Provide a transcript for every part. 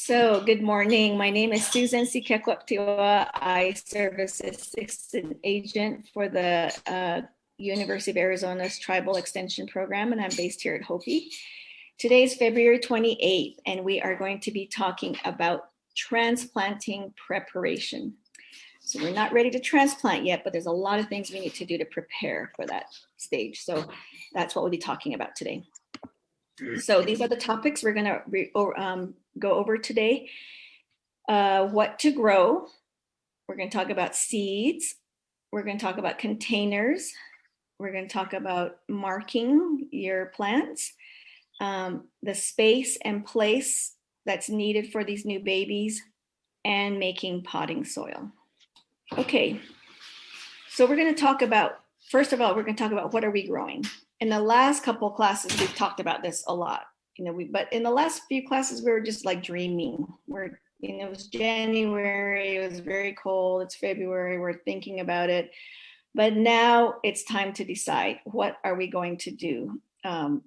So, good morning. My name is Susan Sikekwapiwa. I serve as assistant agent for the University of Arizona's Tribal Extension Program, and I'm based here at Hopi. Today is February 28th, and we are going to be talking about transplanting preparation. So we're not ready to transplant yet, but there's a lot of things we need to do to prepare for that stage. So that's what we'll be talking about today. So these are the topics we're going to go over today. What to grow. We're going to talk about seeds. We're going to talk about containers. We're going to talk about marking your plants, the space and place that's needed for these new babies, and making potting soil. Okay, so we're going to talk about, first of all, we're going to talk about what are we growing. In the last couple of classes, we've talked about this a lot, but in the last few classes, we were just like dreaming. It was January, it was very cold, it's February, we're thinking about it. But now it's time to decide, what are we going to do?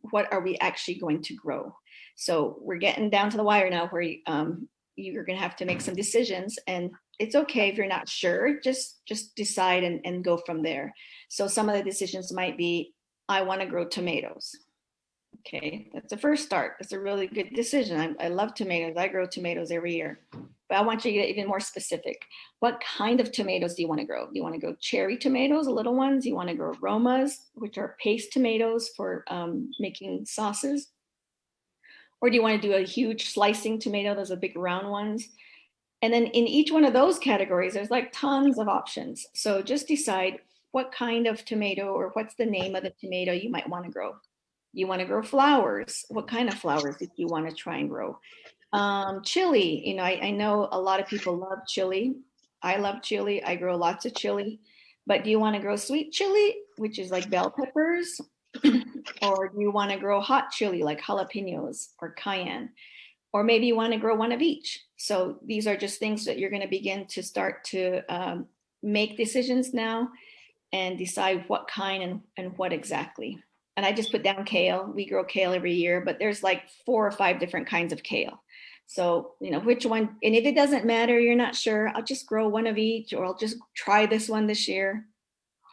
What are we actually going to grow? So we're getting down to the wire now where you're going to have to make some decisions, and it's okay if you're not sure, just decide and go from there. So some of the decisions might be, I want to grow tomatoes. Okay, that's the first start. That's a really good decision. I love tomatoes. I grow tomatoes every year. But I want you to get even more specific. What kind of tomatoes do you want to grow? Do you want to grow cherry tomatoes, little ones? Do you want to grow aromas, which are paste tomatoes for making sauces? Or do you want to do a huge slicing tomato? Those are big round ones. And then in each one of those categories, there's like tons of options. So just decide what kind of tomato or what's the name of the tomato you might want to grow. You want to grow flowers. What kind of flowers do you want to try and grow? Chili, I know a lot of people love chili. I love chili. I grow lots of chili. But do you want to grow sweet chili, which is like bell peppers? Or do you want to grow hot chili like jalapenos or cayenne? Or maybe you want to grow one of each. So these are just things that you're going to begin to start to make decisions now and decide what kind and what exactly. And I just put down kale. We grow kale every year, but there's like 4 or 5 different kinds of kale. So, which one, and if it doesn't matter, you're not sure, I'll just grow one of each, or I'll just try this one this year.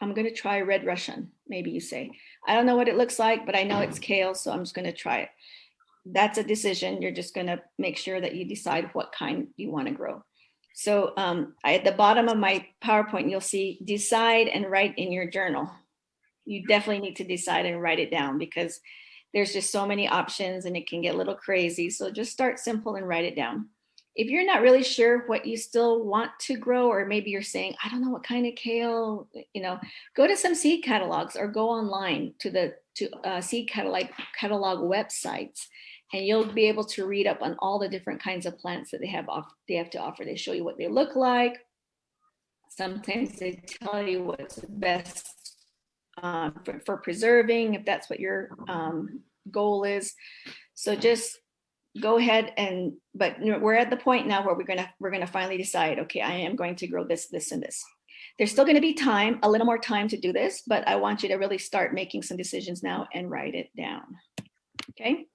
I'm going to try red Russian, maybe you say. I don't know what it looks like, but I know it's kale, so I'm just going to try it. That's a decision. You're just going to make sure that you decide what kind you want to grow. So at the bottom of my PowerPoint, you'll see decide and write in your journal. You definitely need to decide and write it down, because there's just so many options and it can get a little crazy. So just start simple and write it down. If you're not really sure what you still want to grow, or maybe you're saying, I don't know what kind of kale, go to some seed catalogs or go online to seed catalog websites, and you'll be able to read up on all the different kinds of plants that they have to offer. They show you what they look like. Sometimes they tell you what's the best for preserving, if that's what your goal is. So just go ahead but we're at the point now where we're gonna finally decide, okay, I am going to grow this, this, and this. There's still going to be a little more time to do this, but I want you to really start making some decisions now and write it down. Okay.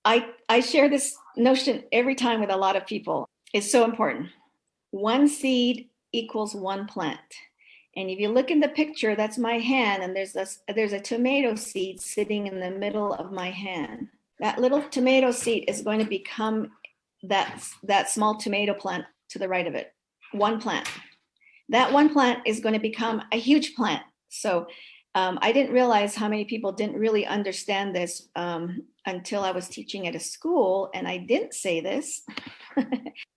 I share this notion every time with a lot of people. It's so important. 1 seed equals 1 plant. And if you look in the picture, that's my hand, and there's a tomato seed sitting in the middle of my hand. That little tomato seed is going to become that small tomato plant to the right of it. 1 plant. That 1 plant is going to become a huge plant. So I didn't realize how many people didn't really understand this until I was teaching at a school, and I didn't say this.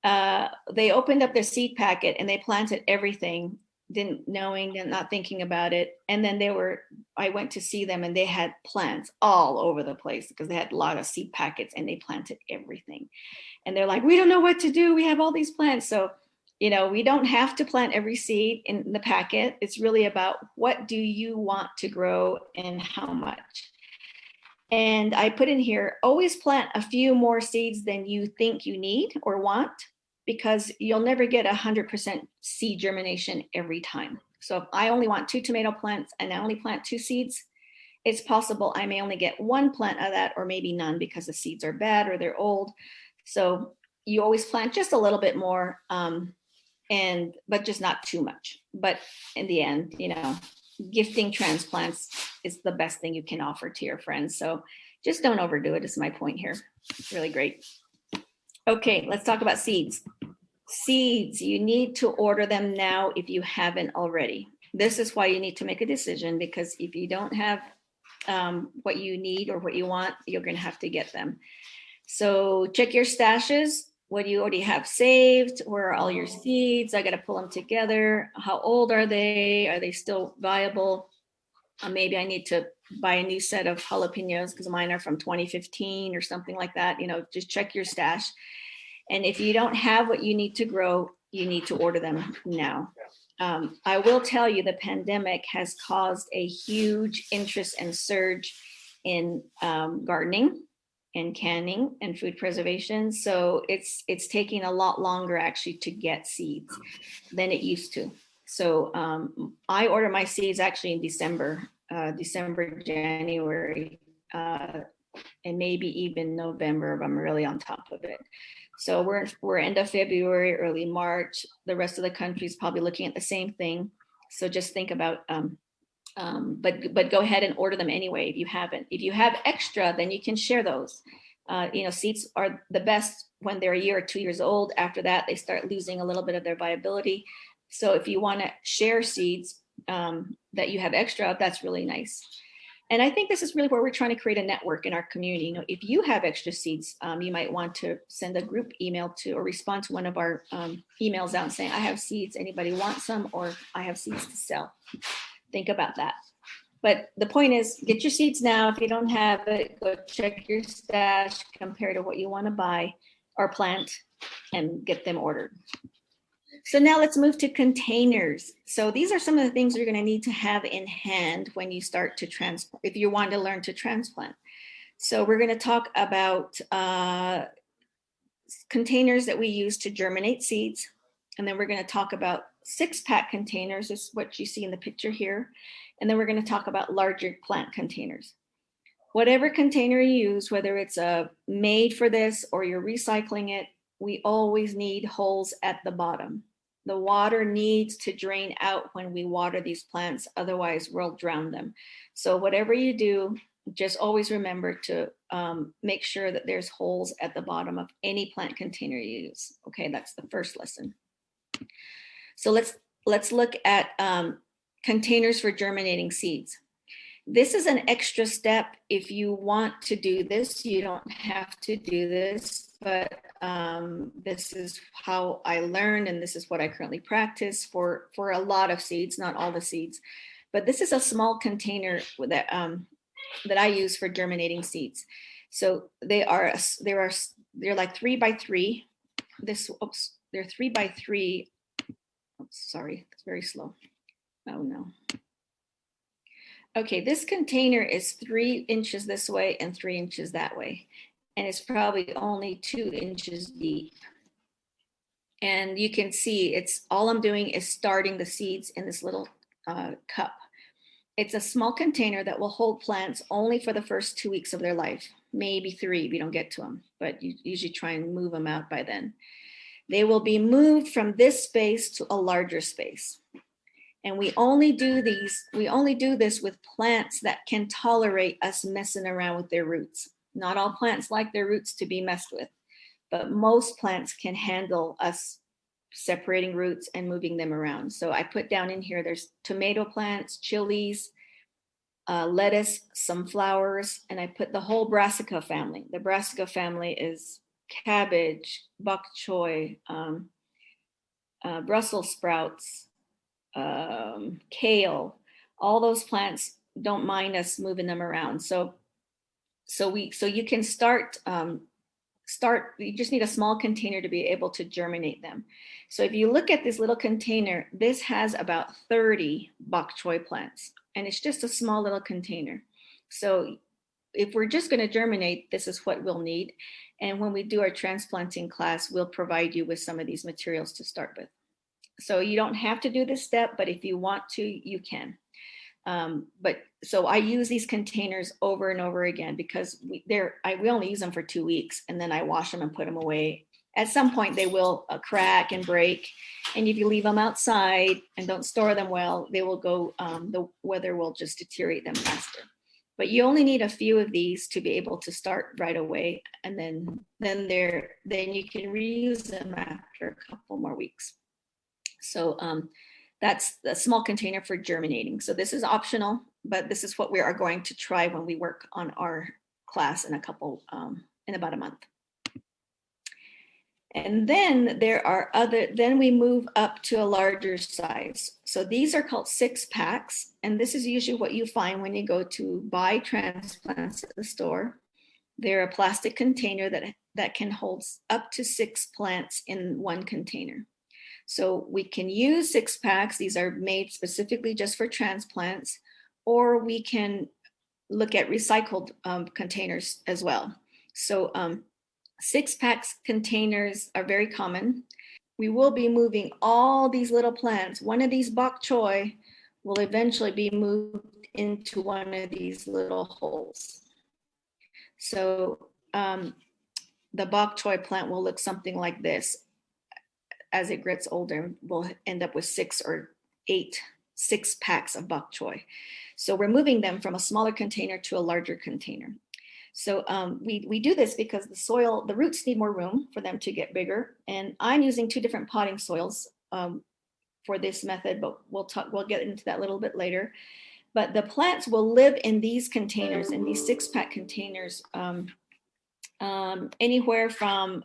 They opened up their seed packet and they planted everything, not thinking about it. And then I went to see them, and they had plants all over the place because they had a lot of seed packets and they planted everything. And they're like, we don't know what to do. We have all these plants. So, we don't have to plant every seed in the packet. It's really about what do you want to grow and how much. And I put in here, always plant a few more seeds than you think you need or want, because you'll never get 100% seed germination every time. So if I only want 2 tomato plants and I only plant 2 seeds, it's possible I may only get 1 plant of that, or maybe none, because the seeds are bad or they're old. So you always plant just a little bit more, but just not too much. But in the end, gifting transplants is the best thing you can offer to your friends. So just don't overdo it, is my point here. Really great. Okay, let's talk about seeds. Seeds, you need to order them now if you haven't already. This is why you need to make a decision, because if you don't have what you need or what you want, you're going to have to get them. So check your stashes. What do you already have saved? Where are all your seeds? I got to pull them together. How old are they? Are they still viable? Maybe I need to buy a new set of jalapenos because mine are from 2015 or something like that. Just check your stash. And if you don't have what you need to grow, you need to order them now. I will tell you, the pandemic has caused a huge interest and surge in gardening and canning and food preservation. So it's taking a lot longer actually to get seeds than it used to. So I order my seeds actually in December, January, and maybe even November if I'm really on top of it. So we're end of February, early March. The rest of the country is probably looking at the same thing. So just think about, but go ahead and order them anyway if you haven't. If you have extra, then you can share those. Seeds are the best when they're a year or 2 years old. After that, they start losing a little bit of their viability. So if you want to share seeds that you have extra, that's really nice. And I think this is really where we're trying to create a network in our community. If you have extra seeds, you might want to send a group email to or respond to one of our emails out saying, I have seeds, anybody want some? Or I have seeds to sell. Think about that. But the point is, get your seeds now. If you don't have it, go check your stash, compare to what you want to buy or plant, and get them ordered. So now let's move to containers. So these are some of the things you're going to need to have in hand when you start to transplant, if you want to learn to transplant. So we're going to talk about containers that we use to germinate seeds. And then we're going to talk about 6-pack containers, is what you see in the picture here. And then we're going to talk about larger plant containers. Whatever container you use, whether it's made for this or you're recycling it, we always need holes at the bottom. The water needs to drain out when we water these plants, otherwise we'll drown them. So whatever you do, just always remember to make sure that there's holes at the bottom of any plant container you use. Okay, that's the first lesson. So let's look at containers for germinating seeds. This is an extra step. If you want to do this, you don't have to do this, but this is how I learned, and this is what I currently practice for a lot of seeds, not all the seeds. But this is a small container that I use for germinating seeds. So they're like 3 by 3. They're 3 by 3. Oops, sorry, it's very slow. Oh no. Okay, this container is 3 inches this way and 3 inches that way. And it's probably only 2 inches deep. And you can see it's all I'm doing is starting the seeds in this little cup. It's a small container that will hold plants only for the first 2 weeks of their life, maybe 3 if you don't get to them, but you usually try and move them out by then. They will be moved from this space to a larger space. And we only do this with plants that can tolerate us messing around with their roots. Not all plants like their roots to be messed with, but most plants can handle us separating roots and moving them around. So I put down in here, there's tomato plants, chilies, lettuce, some flowers, and I put the whole brassica family. The brassica family is cabbage, bok choy, Brussels sprouts, kale. All those plants don't mind us moving them around. So you can start. You just need a small container to be able to germinate them. So if you look at this little container, this has about 30 bok choy plants, and it's just a small little container. So if we're just going to germinate, this is what we'll need. And when we do our transplanting class, we'll provide you with some of these materials to start with. So you don't have to do this step, but if you want to, you can. But so I use these containers over and over again because we only use them for 2 weeks, and then I wash them and put them away. At some point they will crack and break. And if you leave them outside and don't store them well, they will go, the weather will just deteriorate them faster. But you only need a few of these to be able to start right away. And then you can reuse them after a couple more weeks. So that's a small container for germinating. So this is optional, but this is what we are going to try when we work on our class in about a month. And then then we move up to a larger size. So these are called 6-packs. And this is usually what you find when you go to buy transplants at the store. They're a plastic container that can hold up to 6 plants in one container. So we can use 6-packs. These are made specifically just for transplants, or we can look at recycled containers as well. So 6-packs containers are very common. We will be moving all these little plants. One of these bok choy will eventually be moved into one of these little holes. So the bok choy plant will look something like this. As it gets older, we'll end up with 6 or 8 6-packs of bok choy. So we're moving them from a smaller container to a larger container. So we do this because the roots need more room for them to get bigger. And I'm using 2 different potting soils for this method, but we'll get into that a little bit later. But the plants will live in these containers, in these 6-pack containers, anywhere from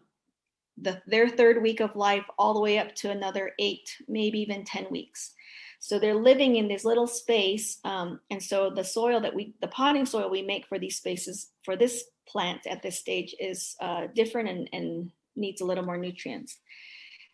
their 3rd week of life all the way up to another 8, maybe even 10 weeks. So they're living in this little space. And so the potting soil we make for these spaces, for this plant at this stage, is different and needs a little more nutrients.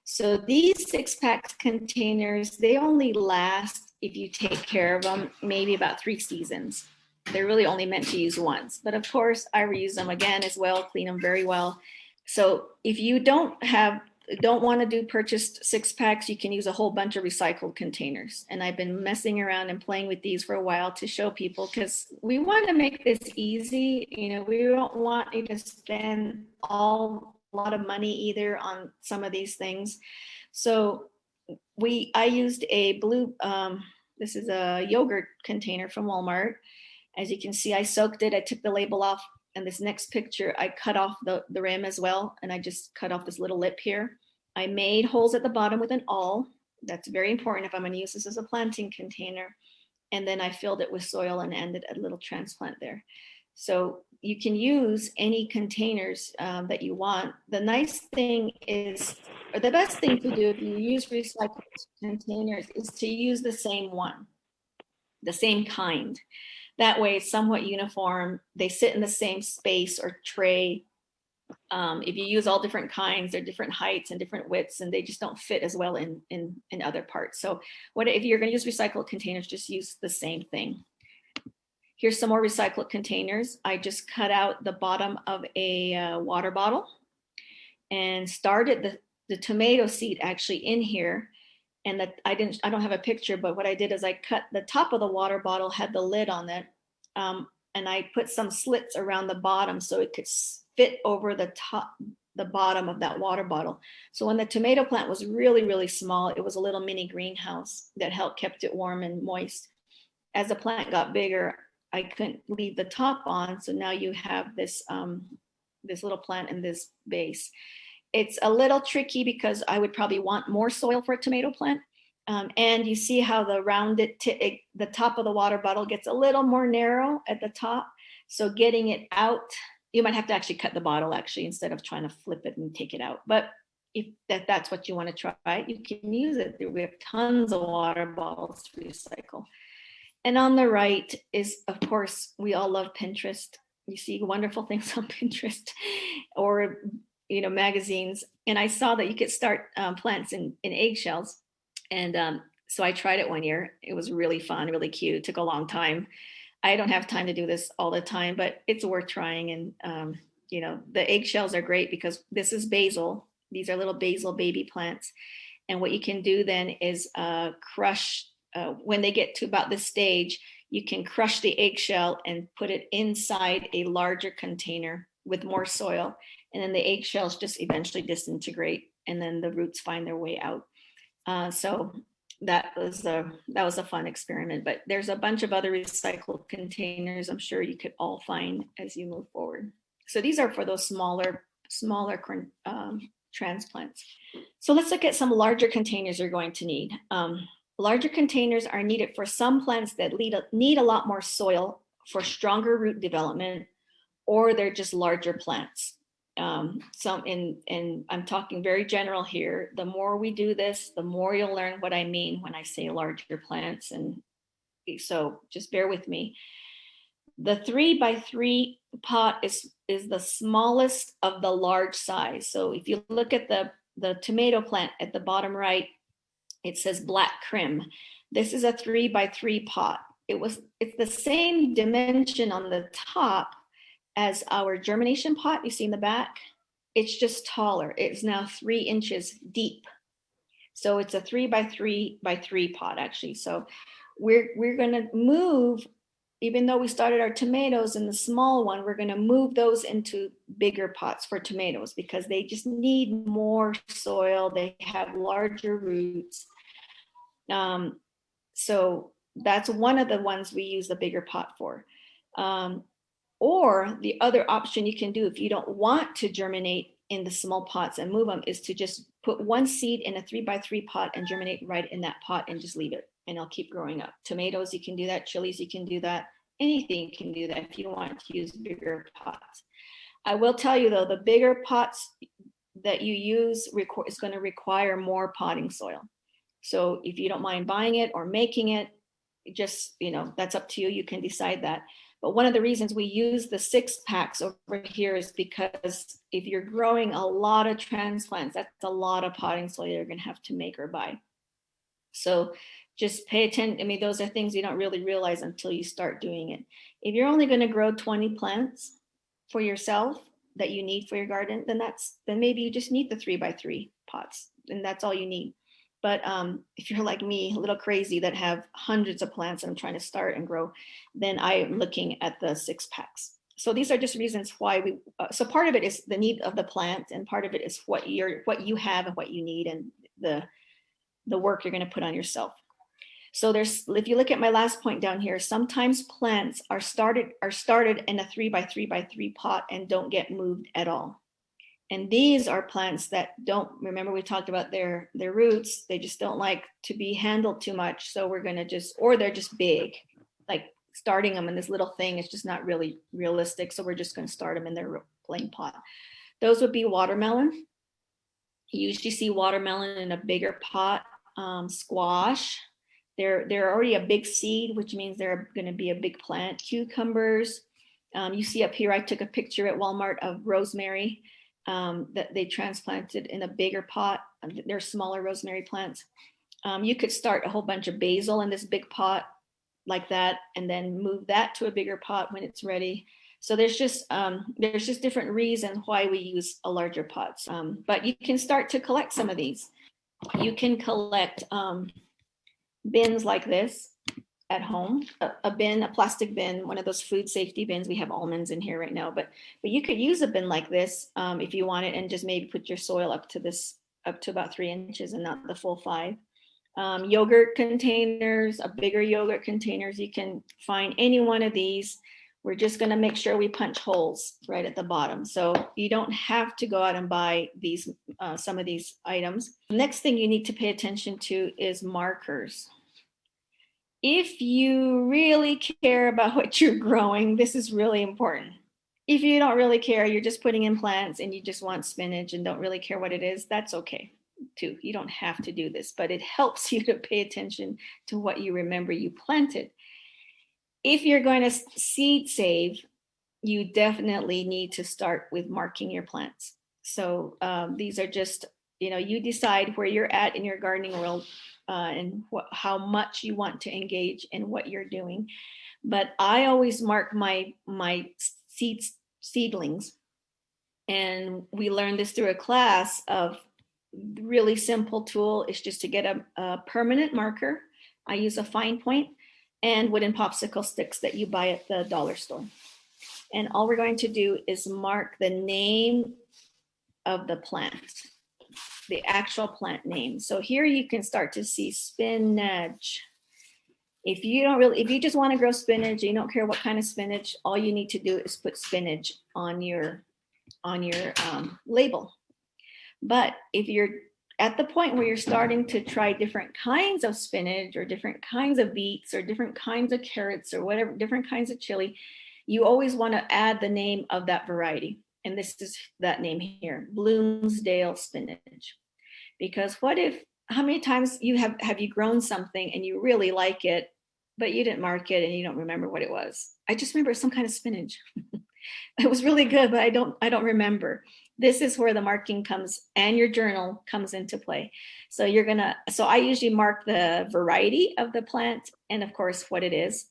So these 6-pack containers, they only last, if you take care of them, maybe about 3 seasons. They're really only meant to use once. But of course, I reuse them again as well, clean them very well. So if you don't want to do purchased 6-packs, you can use a whole bunch of recycled containers. And I've been messing around and playing with these for a while to show people, because we want to make this easy. We don't want you to spend a lot of money either on some of these things. So I used a blue, this is a yogurt container from Walmart. As you can see, I soaked it. I took the label off. And this next picture, I cut off the rim as well. And I just cut off this little lip here. I made holes at the bottom with an awl. That's very important if I'm going to use this as a planting container. And then I filled it with soil and ended a little transplant there. So you can use any containers that you want. The nice thing is, or the best thing to do if you use recycled containers, is to use the same one, the same kind. That way it's somewhat uniform. They sit in the same space or tray. If you use all different kinds, they're different heights and different widths, and they just don't fit as well in other parts. So if you're going to use recycled containers, just use the same thing. Here's some more recycled containers. I just cut out the bottom of a water bottle and started the tomato seed actually in here. And I don't have a picture, but what I did is I cut the top of the water bottle, had the lid on it. And I put some slits around the bottom so it could fit over the bottom of that water bottle. So when the tomato plant was really, really small, it was a little mini greenhouse that kept it warm and moist. As the plant got bigger, I couldn't leave the top on. So now you have this little plant in this base. It's a little tricky because I would probably want more soil for a tomato plant. And you see how the top of the water bottle gets a little more narrow at the top. So getting it out, you might have to actually cut the bottle instead of trying to flip it and take it out. But if that's what you want to try, you can use it. We have tons of water bottles to recycle. And on the right is, of course, we all love Pinterest. You see wonderful things on Pinterest or magazines. And I saw that you could start plants in eggshells. And so I tried it one year. It was really fun, really cute. It took a long time. I don't have time to do this all the time, but it's worth trying. And, the eggshells are great because this is basil. These are little basil baby plants. And what you can do then is crush, when they get to about this stage, you can crush the eggshell and put it inside a larger container with more soil. And then the eggshells just eventually disintegrate, and then the roots find their way out. So that was a fun experiment, but there's a bunch of other recycled containers I'm sure you could all find as you move forward. So these are for those smaller transplants. So let's look at some larger containers you're going to need. Larger containers are needed for some plants that need a lot more soil for stronger root development, or they're just larger plants. And I'm talking very general here. The more we do this, the more you'll learn what I mean when I say larger plants. And so just bear with me. The 3x3 pot is the smallest of the large size. So if you look at the tomato plant at the bottom right, it says black crim. This is a 3x3 pot. It's the same dimension on the top as our germination pot you see in the back. It's just taller. It's now 3 inches deep. So it's a 3x3 pot actually. So we're gonna move, even though we started our tomatoes in the small one, we're gonna move those into bigger pots for tomatoes because they just need more soil. They have larger roots. So that's one of the ones we use the bigger pot for. Or the other option you can do if you don't want to germinate in the small pots and move them is to just put one seed in a 3x3 pot and germinate right in that pot and just leave it, and it'll keep growing up. Tomatoes, you can do that. Chilies, you can do that. Anything you can do that if you want to use bigger pots. I will tell you though, the bigger pots that you use is going to require more potting soil. So if you don't mind buying it or making it, just, that's up to you. You can decide that. But one of the reasons we use the 6-packs over here is because if you're growing a lot of transplants, that's a lot of potting soil you're going to have to make or buy. So just pay attention. I mean, those are things you don't really realize until you start doing it. If you're only going to grow 20 plants for yourself that you need for your garden, then maybe you just need the 3x3 pots, and that's all you need. But if you're like me, a little crazy, that have hundreds of plants I'm trying to start and grow, then I'm looking at the 6-packs. So these are just reasons why so part of it is the need of the plant, and part of it is what you have and what you need, and the work you're going to put on yourself. So if you look at my last point down here, sometimes plants are started in a 3x3x3 pot and don't get moved at all. And these are plants that remember we talked about their roots, they just don't like to be handled too much. So we're going to or they're just big, like starting them in this little thing is just not really realistic. So we're just going to start them in their plain pot. Those would be watermelon. You usually see watermelon in a bigger pot. Squash, they're already a big seed, which means they're going to be a big plant. Cucumbers. You see up here, I took a picture at Walmart of rosemary. That they transplanted in a bigger pot. They're smaller rosemary plants. You could start a whole bunch of basil in this big pot like that, and then move that to a bigger pot when it's ready. So there's just different reasons why we use a larger pot. But you can start to collect some of these. You can collect bins like this at home, a plastic bin, one of those food safety bins. We have almonds in here right now, but you could use a bin like this if you want it, and just maybe put your soil up to about 3 inches and not the full 5. Yogurt containers, bigger yogurt containers, you can find any one of these. We're just going to make sure we punch holes right at the bottom. So you don't have to go out and buy some of these items. Next thing you need to pay attention to is markers. If you really care about what you're growing, this is really important. If you don't really care, you're just putting in plants and you just want spinach and don't really care what it is, that's okay too. You don't have to do this, but it helps you to pay attention to what you remember you planted. If you're going to seed save, you definitely need to start with marking your plants. So these are just, you decide where you're at in your gardening world and how much you want to engage in what you're doing. But I always mark my seedlings. And we learned this through a class of really simple tool is just to get a permanent marker. I use a fine point, and wooden popsicle sticks that you buy at the dollar store. And all we're going to do is mark the name of the plant, the actual plant name. So here you can start to see spinach. If you just want to grow spinach, you don't care what kind of spinach, all you need to do is put spinach on your label. But if you're at the point where you're starting to try different kinds of spinach or different kinds of beets or different kinds of carrots or whatever, different kinds of chili, you always want to add the name of that variety. And this is that name here, Bloomsdale spinach. Because how many times have you grown something and you really like it, but you didn't mark it and you don't remember what it was? I just remember some kind of spinach. It was really good, but I don't remember. This is where the marking comes and your journal comes into play. So I usually mark the variety of the plant and of course what it is,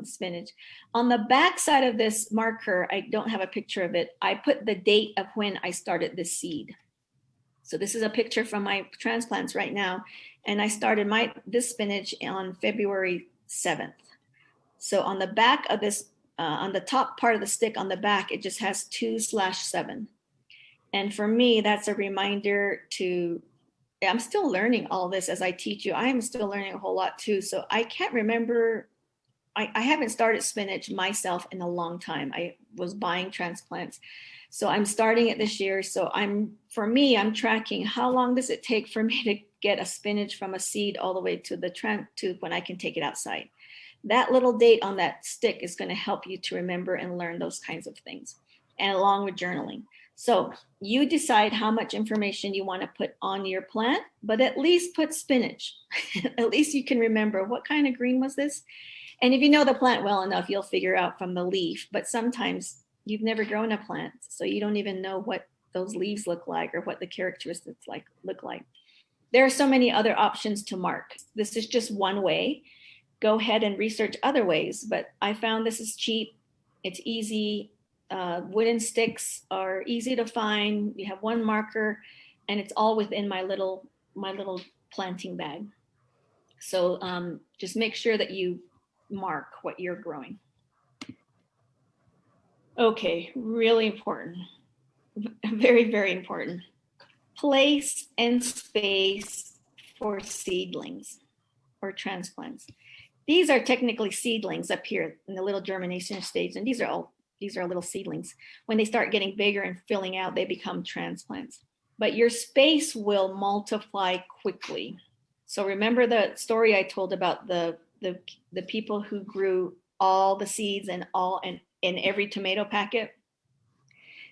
spinach. On the back side of this marker, I don't have a picture of it. I put the date of when I started this seed. So this is a picture from my transplants right now. And I started this spinach on February 7th. So on the back of this, on the top part of the stick on the back, it just has 2/7. And for me, that's a reminder I'm still learning all this as I teach you. I am still learning a whole lot too. So I can't remember, I haven't started spinach myself in a long time. I was buying transplants. So I'm starting it this year. So I'm tracking how long does it take for me to get a spinach from a seed all the way to when I can take it outside. That little date on that stick is going to help you to remember and learn those kinds of things, and along with journaling. So you decide how much information you want to put on your plant, but at least put spinach. At least you can remember what kind of green was this. And if you know the plant well enough, you'll figure out from the leaf. But sometimes you've never grown a plant, so you don't even know what those leaves look like or what the characteristics look like. There are so many other options to mark. This is just one way. Go ahead and research other ways, but I found this is cheap. It's easy. Wooden sticks are easy to find. You have one marker and it's all within my little planting bag. So just make sure that you mark what you're growing. Okay, really important. Very, very important. Place and space for seedlings or transplants. These are technically seedlings up here in the little germination stage, and these are little seedlings. When they start getting bigger and filling out, they become transplants. But your space will multiply quickly. So remember the story I told about the people who grew all the seeds and in every tomato packet?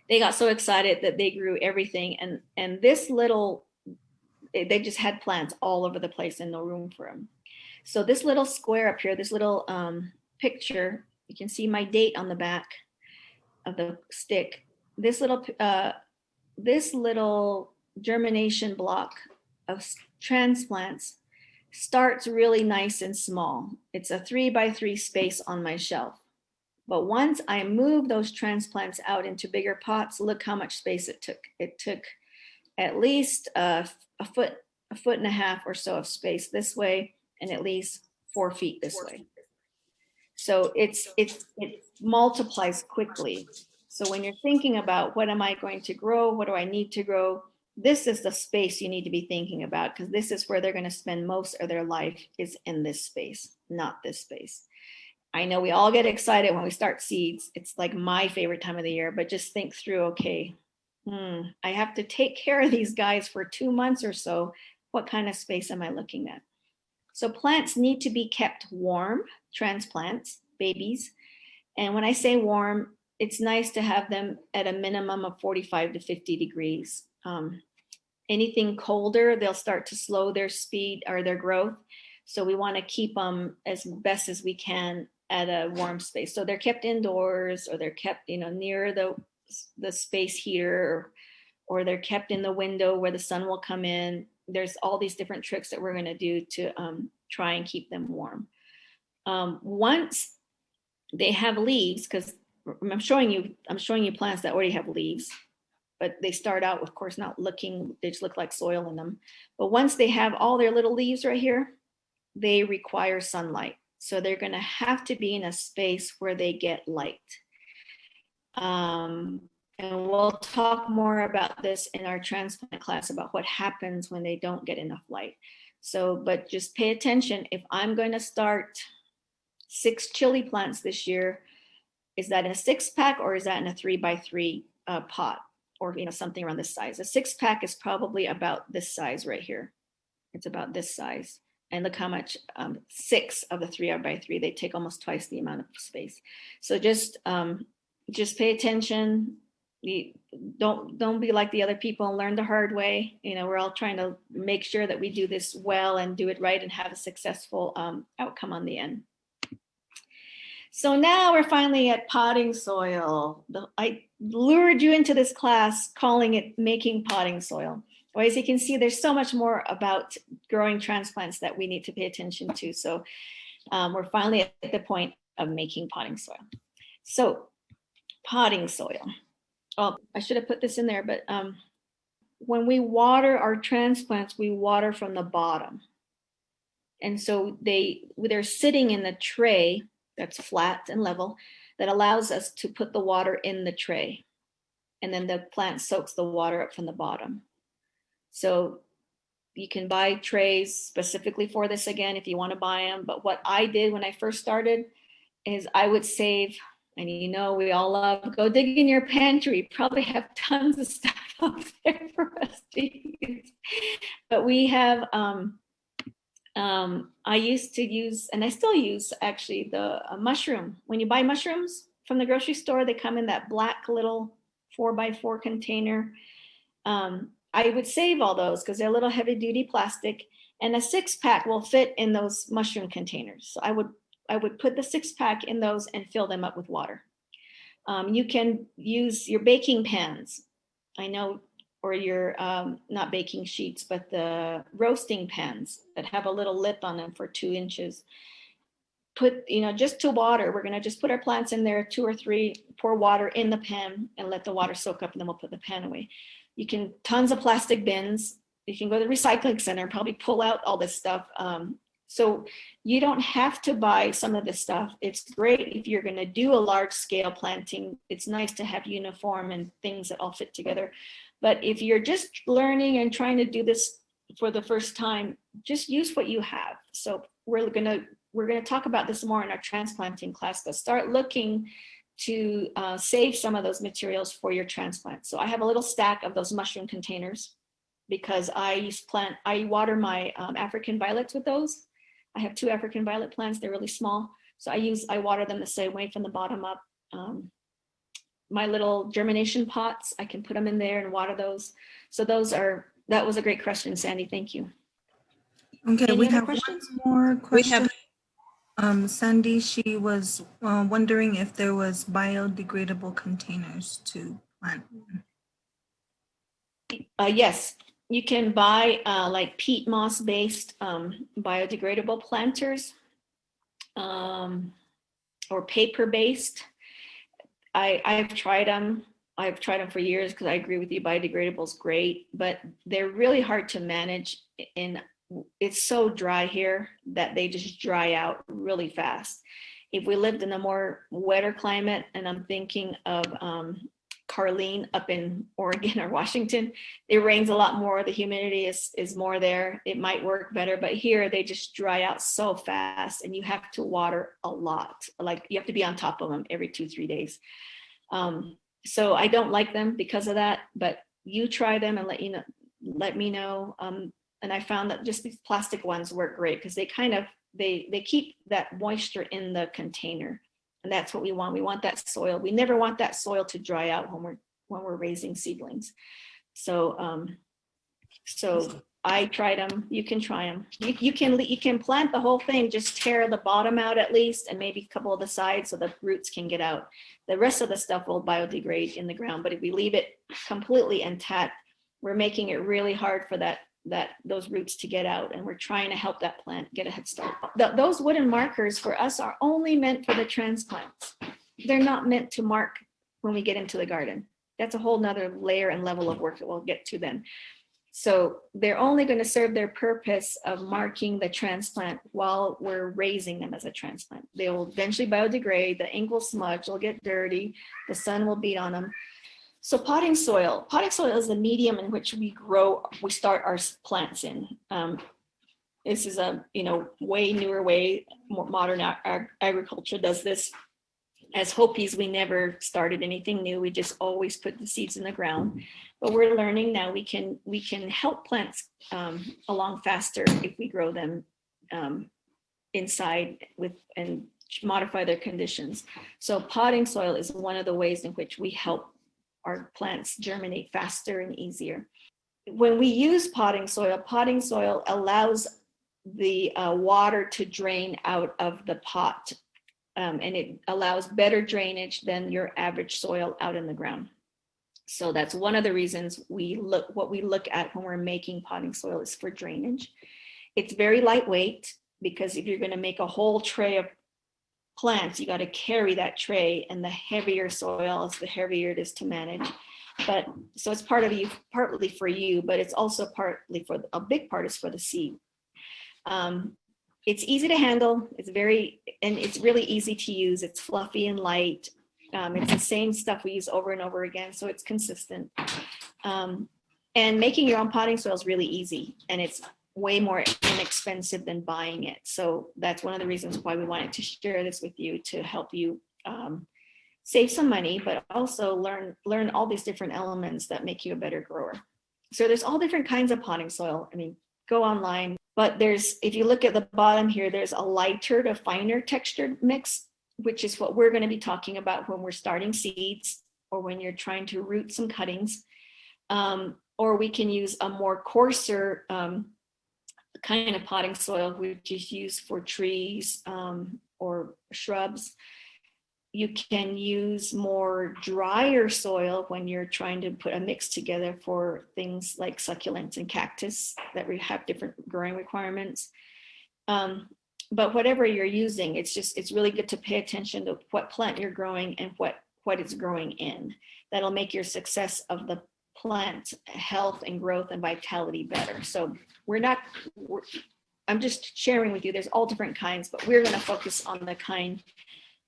They got so excited that they grew everything, and they just had plants all over the place and no room for them. So this little square up here, this little picture, you can see my date on the back of the stick. This little germination block of transplants starts really nice and small. It's a 3x3 space on my shelf. But once I move those transplants out into bigger pots, look how much space it took. It took at least a foot and a half or so of space this way, and at least 4 feet this way. So it multiplies quickly. So when you're thinking about what am I going to grow, what do I need to grow, this is the space you need to be thinking about, because this is where they're going to spend most of their life, is in this space, not this space. I know we all get excited when we start seeds. It's like my favorite time of the year, but just think through, okay, I have to take care of these guys for 2 months or so. What kind of space am I looking at? So plants need to be kept warm, transplants, babies. And when I say warm, it's nice to have them at a minimum of 45 to 50 degrees. Anything colder, they'll start to slow their speed or their growth. So we want to keep them as best as we can at a warm space. So they're kept indoors, or they're kept, near the space heater, or they're kept in the window where the sun will come in. There's all these different tricks that we're going to do to try and keep them warm. Once they have leaves, because I'm showing you plants that already have leaves, but they start out, of course, they just look like soil in them. But once they have all their little leaves right here, they require sunlight. So they're going to have to be in a space where they get light. And we'll talk more about this in our transplant class about what happens when they don't get enough light. So, but just pay attention. If I'm going to start 6 chili plants this year, is that in a 6-pack or is that in a 3x3 pot, or something around this size? A 6-pack is probably about this size right here. It's about this size. And look how much 6 of the 3x3, they take almost twice the amount of space. So just pay attention. Don't be like the other people and learn the hard way. We're all trying to make sure that we do this well and do it right and have a successful outcome on the end. So now we're finally at potting soil. I lured you into this class calling it making potting soil. Well, as you can see, there's so much more about growing transplants that we need to pay attention to. So we're finally at the point of making potting soil. So potting soil. Oh, I should have put this in there, but when we water our transplants, we water from the bottom. And so they're sitting in the tray that's flat and level that allows us to put the water in the tray. And then the plant soaks the water up from the bottom. So you can buy trays specifically for this again if you want to buy them. But what I did when I first started is I would save, and we all love, go dig in your pantry. You probably have tons of stuff out there for us to use. But we have, I used to use, and I still use actually, the mushroom. When you buy mushrooms from the grocery store, they come in that black little 4x4 container. I would save all those because they're a little heavy duty plastic, and a 6-pack will fit in those mushroom containers. So I would put the 6-pack in those and fill them up with water. You can use your baking pans, or your, not baking sheets, but the roasting pans that have a little lip on them for 2 inches. Put, just to water. We're going to just put our plants in there, 2 or 3, pour water in the pan and let the water soak up, and then we'll put the pan away. Tons of plastic bins. You can go to the recycling center and probably pull out all this stuff. So you don't have to buy some of this stuff. It's great if you're going to do a large scale planting. It's nice to have uniform and things that all fit together. But if you're just learning and trying to do this for the first time, just use what you have. So we're going to talk about this more in our transplanting class, but start looking to save some of those materials for your transplant. So I have a little stack of those mushroom containers because I water my African violets with those. I have 2 African violet plants. They're really small. So I water them the same way from the bottom up. My little germination pots, I can put them in there and water those. So that was a great question, Sandy. Thank you. Okay, we have one more question. Sandy, she was wondering if there was biodegradable containers to plant. Yes, you can buy like peat moss based biodegradable planters or paper based. I've tried them. I've tried them for years because I agree with you, biodegradable is great, but they're really hard to manage. It's so dry here that they just dry out really fast. If we lived in a more wetter climate, and I'm thinking of Carlene up in Oregon or Washington, it rains a lot more. The humidity is more there. It might work better, but here they just dry out so fast and you have to water a lot. Like you have to be on top of them every 2-3 days. So I don't like them because of that, but you try them and let me know. And I found that just these plastic ones work great because they keep that moisture in the container. And that's what we want. We want that soil. We never want that soil to dry out when we're raising seedlings. So I tried them. You can try them. You can plant the whole thing. Just tear the bottom out at least, and maybe a couple of the sides so the roots can get out. The rest of the stuff will biodegrade in the ground. But if we leave it completely intact, we're making it really hard for those roots to get out, and we're trying to help that plant get a head start. Those wooden markers for us are only meant for the transplants. They're not meant to mark when we get into the garden. That's a whole nother layer and level of work that we'll get to then. So they're only going to serve their purpose of marking the transplant while we're raising them as a transplant. They will eventually biodegrade, the ink will smudge, they'll get dirty, the sun will beat on them. So potting soil is the medium in which we start our plants in. This is a way newer way, more modern agriculture does this. As Hopis, we never started anything new. We just always put the seeds in the ground. But we're learning now we can help plants along faster if we grow them inside and modify their conditions. So potting soil is one of the ways in which we help our plants germinate faster and easier. When we use potting soil allows the water to drain out of the pot. And it allows better drainage than your average soil out in the ground. So that's one of the reasons what we look at when we're making potting soil is for drainage. It's very lightweight because if you're going to make a whole tray of plants, you got to carry that tray, and the heavier soil is the heavier it is to manage. But so it's partly for you, but it's also partly a big part is for the seed. It's easy to handle. It's really easy to use. It's fluffy and light. It's the same stuff we use over and over again, so it's consistent. And making your own potting soil is really easy, and it's way more inexpensive than buying it. So that's one of the reasons why we wanted to share this with you, to help you save some money, but also learn all these different elements that make you a better grower. So there's all different kinds of potting soil. I mean, go online. But if you look at the bottom here, there's a lighter to finer textured mix, which is what we're going to be talking about when we're starting seeds or when you're trying to root some cuttings. Or we can use a more coarser kind of potting soil, which is used for trees or shrubs. You can use more drier soil when you're trying to put a mix together for things like succulents and cactus that have different growing requirements. But whatever you're using, it's really good to pay attention to what plant you're growing and what it's growing in. That'll make your success of the plant health and growth and vitality better. So I'm just sharing with you, there's all different kinds, but we're going to focus on the kind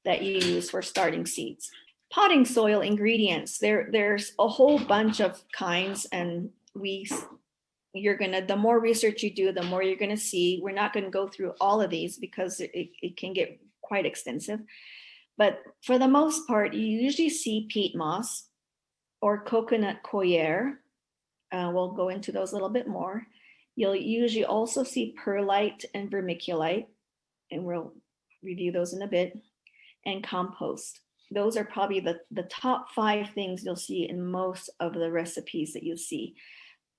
that you use for starting seeds. Potting soil ingredients, there's a whole bunch of kinds, and the more research you do, the more you're going to see. We're not going to go through all of these because it can get quite extensive. But for the most part, you usually see peat moss or coconut coir. We'll go into those a little bit more. You'll usually also see perlite and vermiculite, and we'll review those in a bit, and compost. Those are probably the top 5 things you'll see in most of the recipes that you'll see.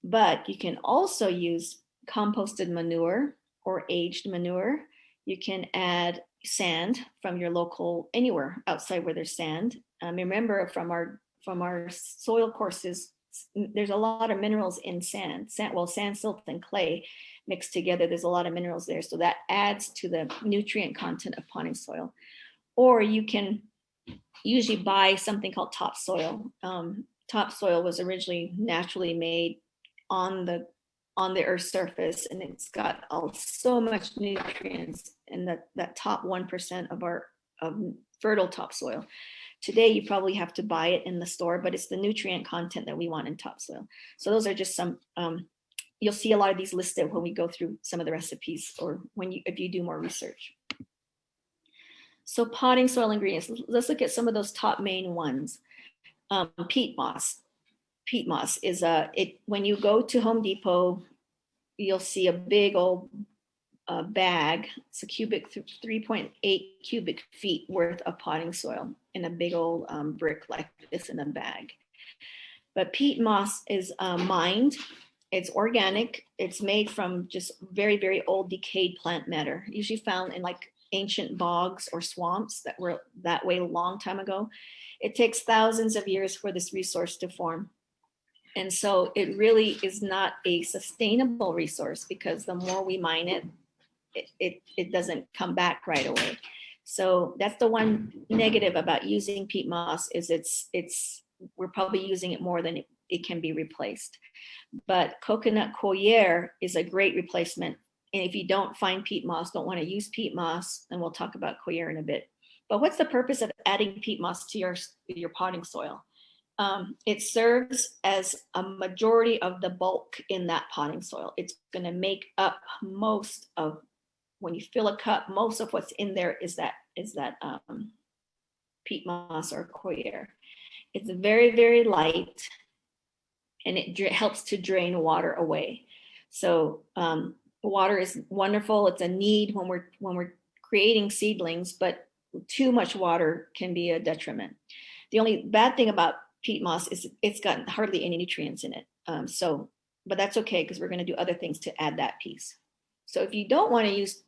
But you can also use composted manure or aged manure. You can add sand from your local, anywhere outside where there's sand. Remember from our soil courses, there's a lot of minerals in sand, silt and clay mixed together. There's a lot of minerals there. So that adds to the nutrient content of potting soil. Or you can usually buy something called topsoil. Topsoil was originally naturally made on the earth's surface, and it's got so much nutrients in that top 1% of our fertile topsoil. Today, you probably have to buy it in the store, but it's the nutrient content that we want in topsoil. So those are just some, you'll see a lot of these listed when we go through some of the recipes or if you do more research. So potting soil ingredients, let's look at some of those top main ones. Peat moss. Peat moss is when you go to Home Depot, you'll see a big old bag. It's a 3.8 cubic feet worth of potting soil in a big old brick like this in a bag. But peat moss is mined. It's organic. It's made from just very, very old decayed plant matter, usually found in like ancient bogs or swamps that were that way a long time ago. It takes thousands of years for this resource to form. And so it really is not a sustainable resource because the more we mine it doesn't come back right away. So that's the one negative about using peat moss is we're probably using it more than it can be replaced. But coconut coir is a great replacement. And if you don't find peat moss, don't want to use peat moss, and we'll talk about coir in a bit. But what's the purpose of adding peat moss to your potting soil? It serves as a majority of the bulk in that potting soil. It's going to make up most of, when you fill a cup, most of what's in there is that peat moss or coir. It's very, very light, and it helps to drain water away. So water is wonderful. It's a need when we're creating seedlings, but too much water can be a detriment. The only bad thing about peat moss is it's got hardly any nutrients in it. But that's okay, because we're going to do other things to add that piece. So if you don't want to use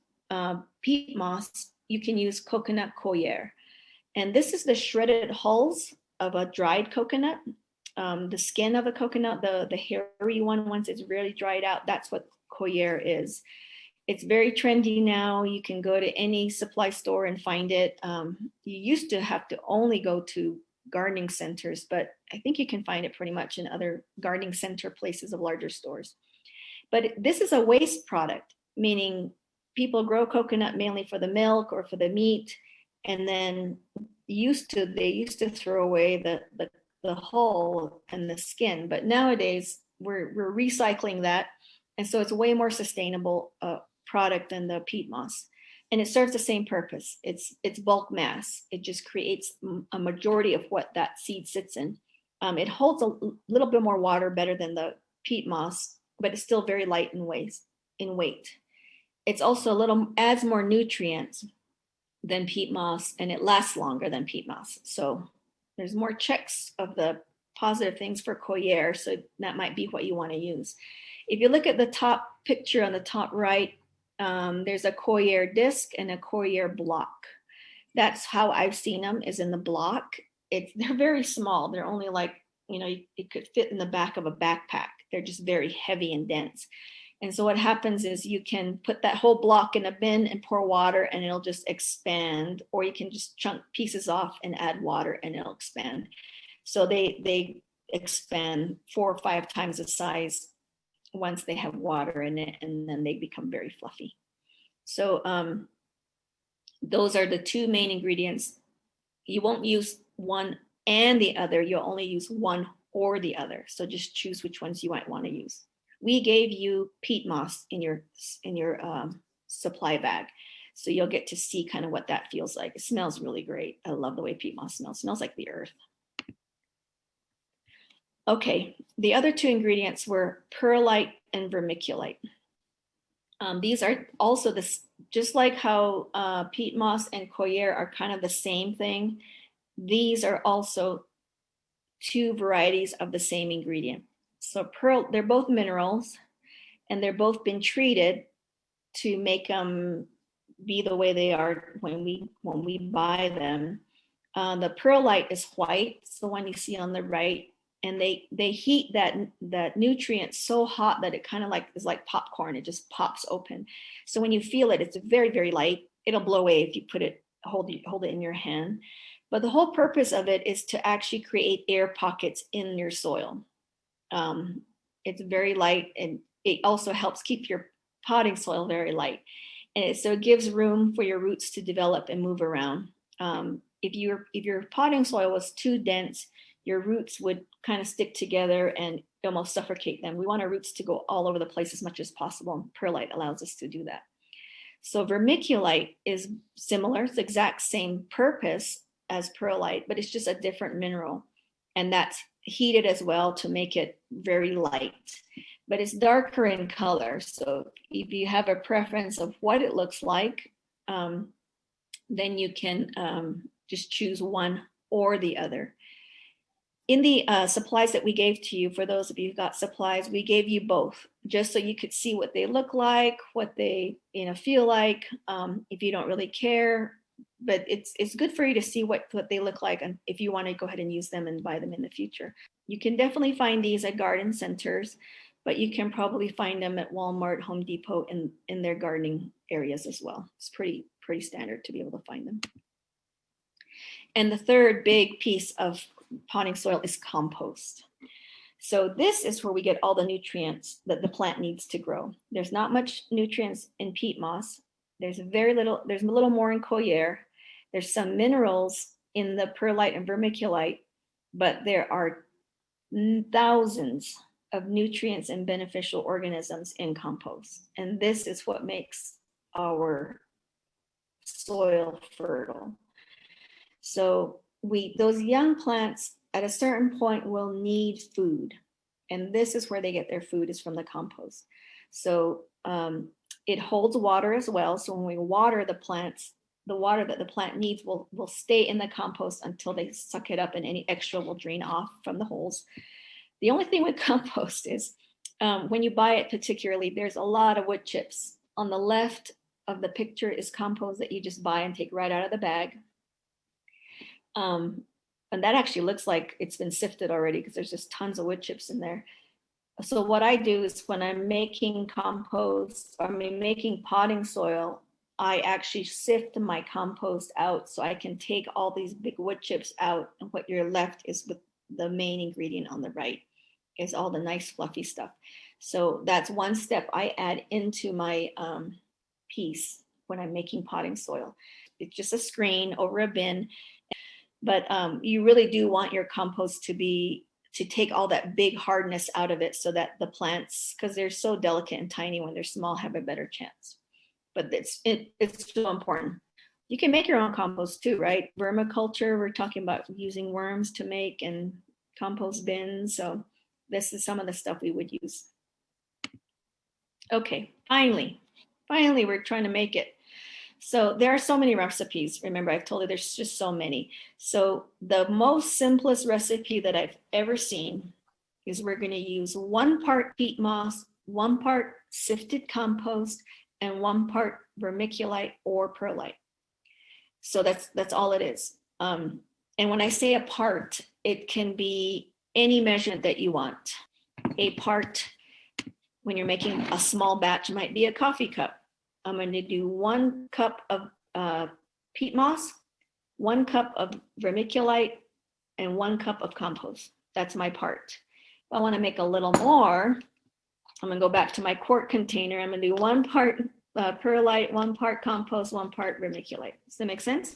peat moss, you can use coconut coir. And this is the shredded hulls of a dried coconut. The skin of a coconut, the hairy one, once it's really dried out, that's what coir is. It's very trendy now. You can go to any supply store and find it. You used to have to only go to gardening centers, but I think you can find it pretty much in other gardening center places of larger stores. But this is a waste product, meaning people grow coconut mainly for the milk or for the meat, and then they used to throw away the hull and the skin. But nowadays we're recycling that, and so it's a way more sustainable product than the peat moss, and it serves the same purpose. It's bulk mass. It just creates a majority of what that seed sits in. It holds a little bit more water better than the peat moss, but it's still very light in weight. It's also adds more nutrients than peat moss, and it lasts longer than peat moss. So there's more checks of the positive things for coir, so that might be what you want to use. If you look at the top picture on the top right, there's a coir disc and a coir block. That's how I've seen them, is in the block. They're very small. They're only like, it could fit in the back of a backpack. They're just very heavy and dense. And so what happens is you can put that whole block in a bin and pour water, and it'll just expand, or you can just chunk pieces off and add water and it'll expand. So they expand 4 or 5 times the size once they have water in it, and then they become very fluffy. So those are the 2 main ingredients. You won't use one and the other. You'll only use one or the other. So just choose which ones you might want to use. We gave you peat moss in your supply bag, so you'll get to see kind of what that feels like. It smells really great. I love the way peat moss smells. It smells like the earth. Okay, the other 2 ingredients were perlite and vermiculite. These are also just like how peat moss and coir are kind of the same thing. These are also 2 varieties of the same ingredient. So they're both minerals, and they're both been treated to make them be the way they are when we buy them. The perlite is white. It's the one you see on the right. And they heat that nutrient so hot that it kind of is like popcorn. It just pops open. So when you feel it, it's very, very light. It'll blow away if you hold it in your hand. But the whole purpose of it is to actually create air pockets in your soil. It's very light, and it also helps keep your potting soil very light. And so it gives room for your roots to develop and move around. If your potting soil was too dense, your roots would kind of stick together and almost suffocate them. We want our roots to go all over the place as much as possible, and perlite allows us to do that. So vermiculite is similar. It's the exact same purpose as perlite, but it's just a different mineral. And that's heated as well to make it very light. But it's darker in color. So if you have a preference of what it looks like, then you can just choose one or the other. In the supplies that we gave to you, for those of you who got supplies, we gave you both, just so you could see what they look like, what they feel like, if you don't really care. But it's good for you to see what they look like, and if you want to go ahead and use them and buy them in the future. You can definitely find these at garden centers, but you can probably find them at Walmart, Home Depot, in their gardening areas as well. It's pretty standard to be able to find them. And the third big piece of potting soil is compost. So this is where we get all the nutrients that the plant needs to grow. There's not much nutrients in peat moss. There's a little more in coir. There's some minerals in the perlite and vermiculite, but there are thousands of nutrients and beneficial organisms in compost. And this is what makes our soil fertile. So those young plants at a certain point will need food. And this is where they get their food, is from the compost. So it holds water as well. So when we water the plants, the water that the plant needs will stay in the compost until they suck it up, and any extra will drain off from the holes. The only thing with compost is when you buy it particularly, there's a lot of wood chips. On the left of the picture is compost that you just buy and take right out of the bag. And that actually looks like it's been sifted already, because there's just tons of wood chips in there. So what I do is, when I'm making compost, making potting soil, I actually sift my compost out so I can take all these big wood chips out. And what you're left is with the main ingredient on the right, is all the nice fluffy stuff. So that's one step I add into my piece when I'm making potting soil. It's just a screen over a bin. But you really do want your compost to take all that big hardness out of it, so that the plants, because they're so delicate and tiny, when they're small, have a better chance. But it's so important. You can make your own compost too, right? Vermiculture, we're talking about using worms to make, and compost bins. So this is some of the stuff we would use. Okay, finally, we're trying to make it. So there are so many recipes. Remember, I've told you there's just so many. So the most simplest recipe that I've ever seen is, we're going to use 1 part peat moss, 1 part sifted compost, and 1 part vermiculite or perlite. So that's all it is. And when I say a part, it can be any measurement that you want. A part, when you're making a small batch, might be a coffee cup. I'm going to do 1 cup of peat moss, 1 cup of vermiculite, and 1 cup of compost. That's my part. If I want to make a little more, I'm going to go back to my quart container. I'm going to do 1 part perlite, 1 part compost, 1 part vermiculite. Does that make sense?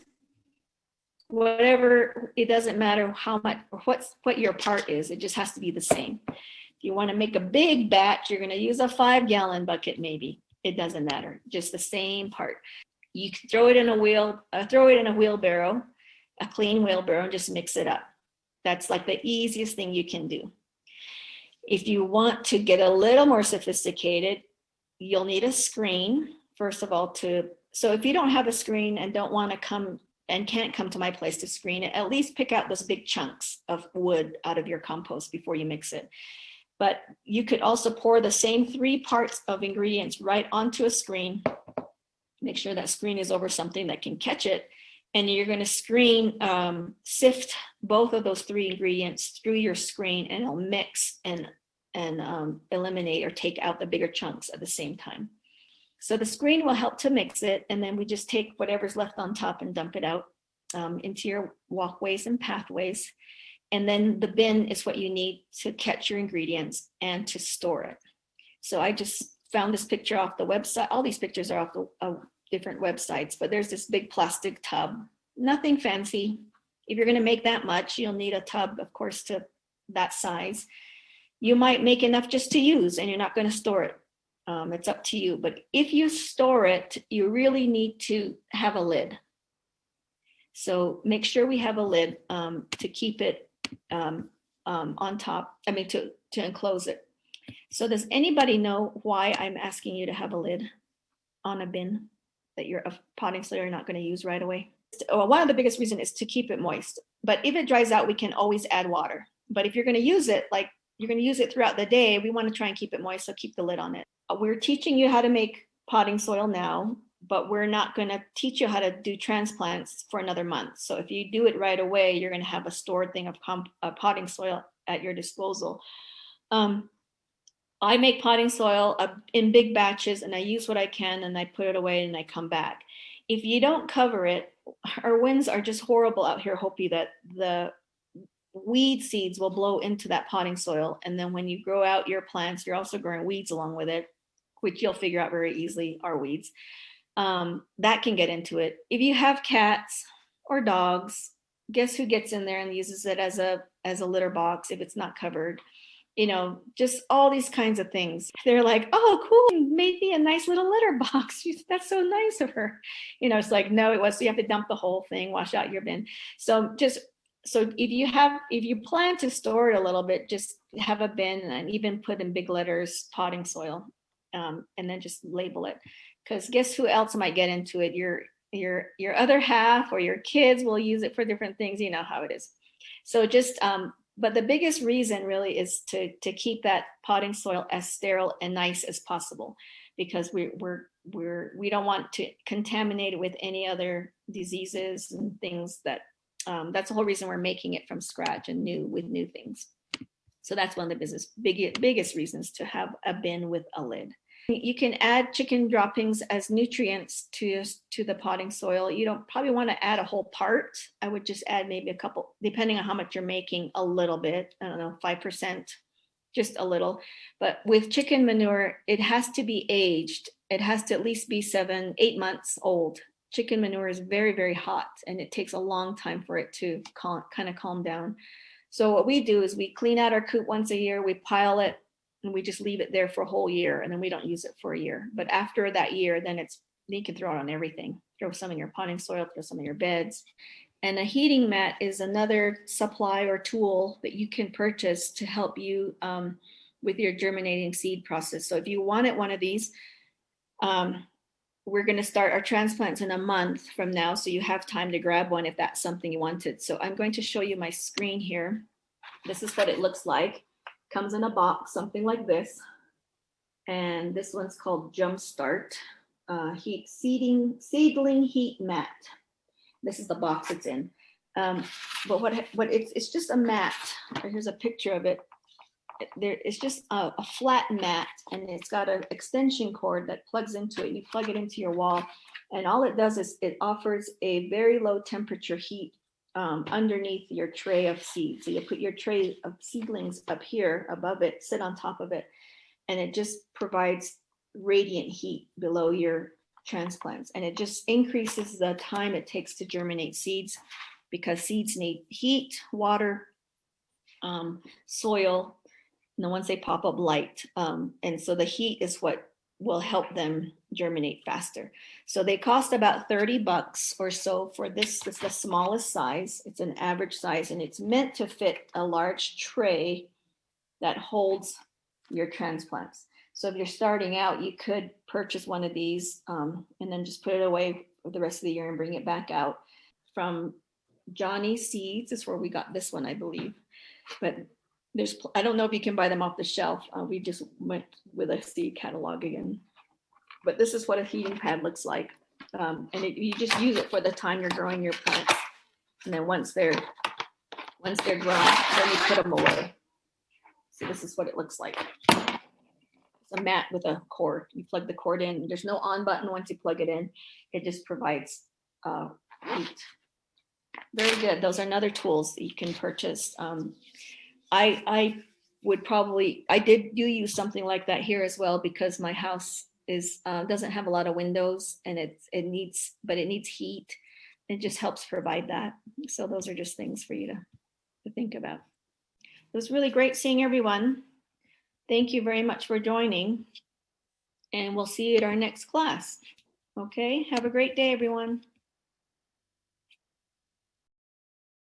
Whatever, it doesn't matter how much or what your part is. It just has to be the same. If you want to make a big batch, you're going to use a 5-gallon bucket maybe. It doesn't matter, just the same part. You can throw it in a wheelbarrow, a clean wheelbarrow, and just mix it up. That's like the easiest thing you can do. If you want to get a little more sophisticated, you'll need a screen, first of all, so if you don't have a screen and don't want to come and can't come to my place to screen it, at least pick out those big chunks of wood out of your compost before you mix it. But you could also pour the same 3 parts of ingredients right onto a screen. Make sure that screen is over something that can catch it. And you're going to sift both of those 3 ingredients through your screen, and it'll mix and eliminate or take out the bigger chunks at the same time. So the screen will help to mix it. And then we just take whatever's left on top and dump it out into your walkways and pathways. And then the bin is what you need to catch your ingredients and to store it. So I just found this picture off the website. All these pictures are off the different websites, but there's this big plastic tub, nothing fancy. If you're going to make that much, you'll need a tub, of course, to that size. You might make enough just to use, and you're not going to store it. It's up to you. But if you store it, you really need to have a lid. So make sure we have a lid to keep it on top, to enclose it. So does anybody know why I'm asking you to have a lid on a bin that you're a potting soil you're not going to use right away? One of the biggest reasons is to keep it moist. But if it dries out, we can always add water. But if you're going to use it, like you're going to use it throughout the day, we want to try and keep it moist, so keep the lid on it. We're teaching you how to make potting soil now, but we're not going to teach you how to do transplants for another month. So if you do it right away, you're going to have a stored thing of potting soil at your disposal. I make potting soil in big batches, and I use what I can, and I put it away, and I come back. If you don't cover it, our winds are just horrible out here, Hopi, that weed seeds will blow into that potting soil. And then when you grow out your plants, you're also growing weeds along with it, which you'll figure out very easily are weeds. That can get into it. If you have cats or dogs, guess who gets in there and uses it as a litter box if it's not covered? You know, just all these kinds of things. They're like, oh, cool, you made me a nice little litter box. That's so nice of her. You know, it's like, no, it was, so you have to dump the whole thing, wash out your bin. So if you plan to store it a little bit, just have a bin and even put in big letters, potting soil, and then just label it. Because guess who else might get into it? Your other half or your kids will use it for different things. You know how it is. So just, but the biggest reason really is to keep that potting soil as sterile and nice as possible, because we don't want to contaminate it with any other diseases and things that, that's the whole reason we're making it from scratch and with new things. So that's one of the biggest reasons to have a bin with a lid. You can add chicken droppings as nutrients to the potting soil. You don't probably want to add a whole part. I would just add maybe a couple, depending on how much you're making, a little bit, I don't know, 5%, just a little. But with chicken manure, it has to be aged. It has to at least be 7-8 months old. Chicken manure is very, very hot, and it takes a long time for it to kind of calm down. So what we do is we clean out our coop once a year, we pile it, and we just leave it there for a whole year, and then we don't use it for a year. But after that year, then you can throw it on everything. Throw some in your potting soil, throw some in your beds. And a heating mat is another supply or tool that you can purchase to help you with your germinating seed process. So if you wanted one of these, we're going to start our transplants in a month from now, so you have time to grab one if that's something you wanted. So I'm going to show you my screen here. This is what it looks like. Comes in a box, something like this. And this one's called Jumpstart seedling heat mat. This is the box it's in. But what it's just a mat. Here's a picture of it. It's just a flat mat, and it's got an extension cord that plugs into it. You plug it into your wall, and all it does is it offers a very low temperature heat underneath your tray of seeds. So you put your tray of seedlings up here above it, sit on top of it, and it just provides radiant heat below your transplants. And it just increases the time it takes to germinate seeds, because seeds need heat, water, soil, and then once they pop up, light. And so the heat is what will help them germinate faster. So they cost about $30 or so for this. It's the smallest size. It's an average size, and it's meant to fit a large tray that holds your transplants. So if you're starting out, you could purchase one of these and then just put it away for the rest of the year and bring it back out. From Johnny Seeds is where we got this one, I believe. But I don't know if you can buy them off the shelf. We just went with a seed catalog again. But this is what a heating pad looks like. And you just use it for the time you're growing your plants. And then once they're grown, then you put them away. So this is what it looks like. It's a mat with a cord. You plug the cord in. There's no on button once you plug it in. It just provides heat. Very good. Those are another tools that you can purchase. I did use something like that here as well, because my house doesn't have a lot of windows, and it needs heat. It just helps provide that. So those are just things for you to think about. It was really great seeing everyone. Thank you very much for joining, and we'll see you at our next class. Okay, have a great day, everyone.